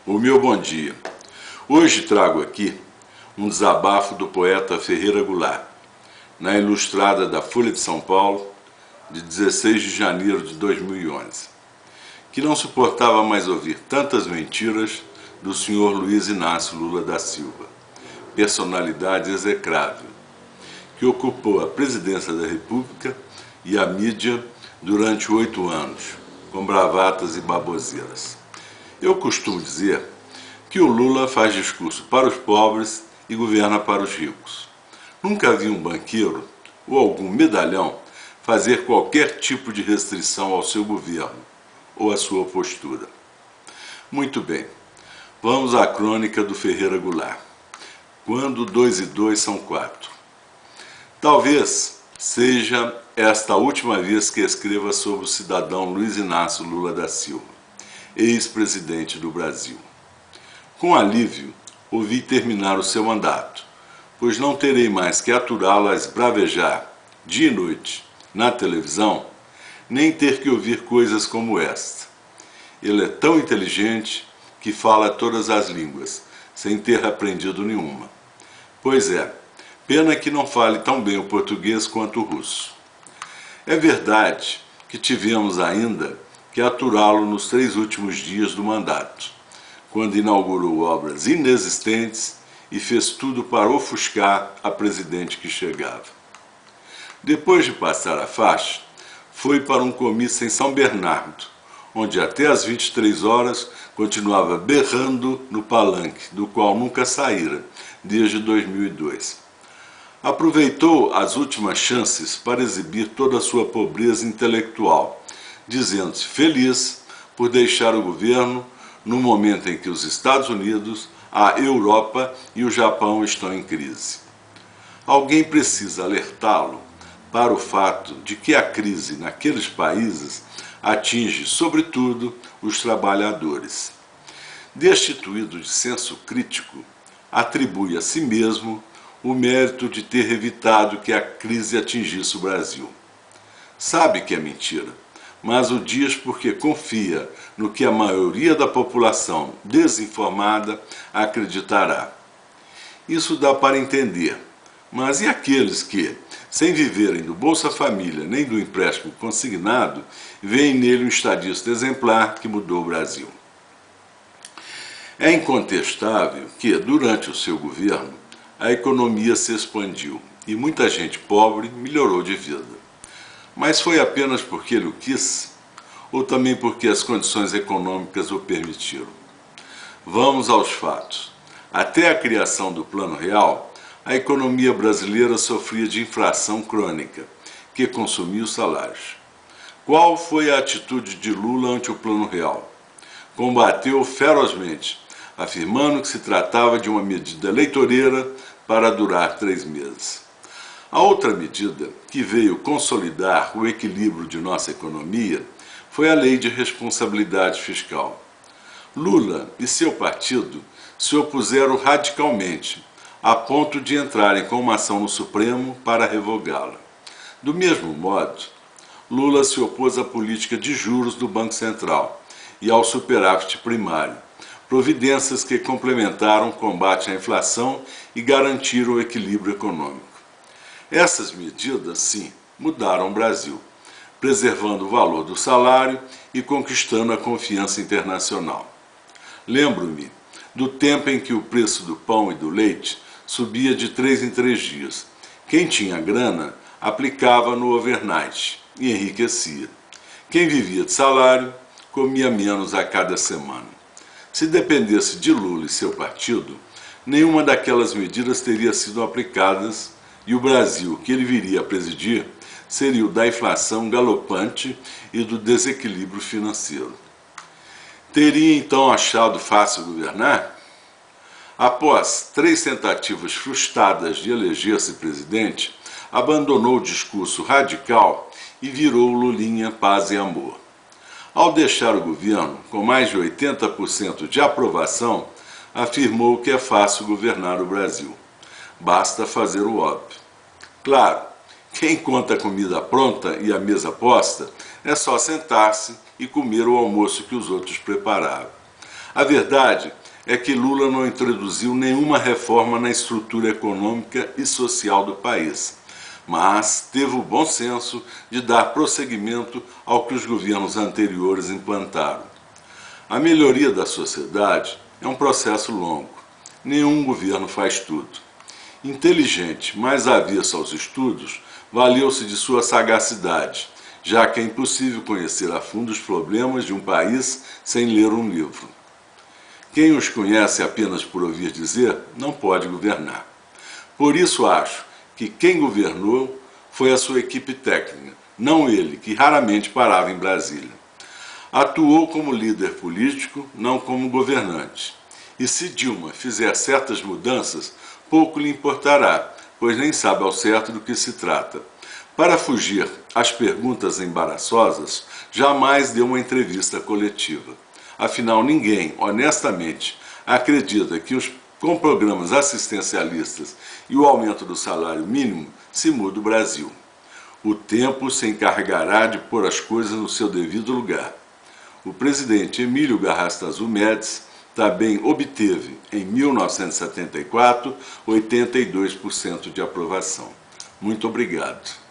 O meu bom dia. Hoje trago aqui um desabafo do poeta Ferreira Goulart, na Ilustrada da Folha de São Paulo, de 16 de janeiro de 2011, que não suportava mais ouvir tantas mentiras do senhor Luiz Inácio Lula da Silva, personalidade execrável, que ocupou a presidência da República e a mídia durante 8 anos, com bravatas e baboseiras. Eu costumo dizer que o Lula faz discurso para os pobres e governa para os ricos. Nunca vi um banqueiro ou algum medalhão fazer qualquer tipo de restrição ao seu governo ou à sua postura. Muito bem, vamos à crônica do Ferreira Goulart. Quando 2 e 2 são 4. Talvez seja esta a última vez que escreva sobre o cidadão Luiz Inácio Lula da Silva, ex-presidente do Brasil. Com alívio, ouvi terminar o seu mandato, pois não terei mais que aturá-lo a esbravejar, dia e noite, na televisão, nem ter que ouvir coisas como esta. Ele é tão inteligente que fala todas as línguas, sem ter aprendido nenhuma. Pois é, pena que não fale tão bem o português quanto o russo. É verdade que tivemos ainda que aturá-lo nos 3 últimos dias do mandato, quando inaugurou obras inexistentes e fez tudo para ofuscar a presidente que chegava. Depois de passar a faixa, foi para um comício em São Bernardo, onde até às 23 horas continuava berrando no palanque, do qual nunca saíra, desde 2002. Aproveitou as últimas chances para exibir toda a sua pobreza intelectual, dizendo-se feliz por deixar o governo no momento em que os Estados Unidos, a Europa e o Japão estão em crise. Alguém precisa alertá-lo para o fato de que a crise naqueles países atinge, sobretudo, os trabalhadores. Destituído de senso crítico, atribui a si mesmo o mérito de ter evitado que a crise atingisse o Brasil. Sabe que é mentira, mas o diz porque confia no que a maioria da população desinformada acreditará. Isso dá para entender, mas e aqueles que, sem viverem do Bolsa Família nem do empréstimo consignado, veem nele um estadista exemplar que mudou o Brasil? É incontestável que, durante o seu governo, a economia se expandiu e muita gente pobre melhorou de vida. Mas foi apenas porque ele o quis, ou também porque as condições econômicas o permitiram? Vamos aos fatos. Até a criação do Plano Real, a economia brasileira sofria de inflação crônica, que consumia os salários. Qual foi a atitude de Lula ante o Plano Real? Combateu ferozmente, afirmando que se tratava de uma medida eleitoreira para durar 3 meses. A outra medida, que veio consolidar o equilíbrio de nossa economia, foi a Lei de Responsabilidade Fiscal. Lula e seu partido se opuseram radicalmente, a ponto de entrarem com uma ação no Supremo para revogá-la. Do mesmo modo, Lula se opôs à política de juros do Banco Central e ao superávit primário, providências que complementaram o combate à inflação e garantiram o equilíbrio econômico. Essas medidas, sim, mudaram o Brasil, preservando o valor do salário e conquistando a confiança internacional. Lembro-me do tempo em que o preço do pão e do leite subia de 3 em 3 dias. Quem tinha grana aplicava no overnight e enriquecia. Quem vivia de salário comia menos a cada semana. Se dependesse de Lula e seu partido, nenhuma daquelas medidas teria sido aplicadas e o Brasil que ele viria a presidir seria o da inflação galopante e do desequilíbrio financeiro. Teria então achado fácil governar? Após 3 tentativas frustradas de eleger-se presidente, abandonou o discurso radical e virou Lulinha Paz e Amor. Ao deixar o governo, com mais de 80% de aprovação, afirmou que é fácil governar o Brasil. Basta fazer o óbvio. Claro, quem conta a comida pronta e a mesa posta, é só sentar-se e comer o almoço que os outros prepararam. A verdade é que Lula não introduziu nenhuma reforma na estrutura econômica e social do país, mas teve o bom senso de dar prosseguimento ao que os governos anteriores implantaram. A melhoria da sociedade é um processo longo. Nenhum governo faz tudo. Inteligente, mas avesso aos estudos, valeu-se de sua sagacidade, já que é impossível conhecer a fundo os problemas de um país sem ler um livro. Quem os conhece apenas por ouvir dizer, não pode governar. Por isso acho que quem governou foi a sua equipe técnica, não ele, que raramente parava em Brasília. Atuou como líder político, não como governante. E se Dilma fizer certas mudanças, pouco lhe importará, pois nem sabe ao certo do que se trata. Para fugir às perguntas embaraçosas, jamais deu uma entrevista coletiva. Afinal, ninguém, honestamente, acredita que com programas assistencialistas e o aumento do salário mínimo se muda o Brasil. O tempo se encarregará de pôr as coisas no seu devido lugar. O presidente Emílio Garrastazu Médici também obteve, em 1974, 82% de aprovação. Muito obrigado.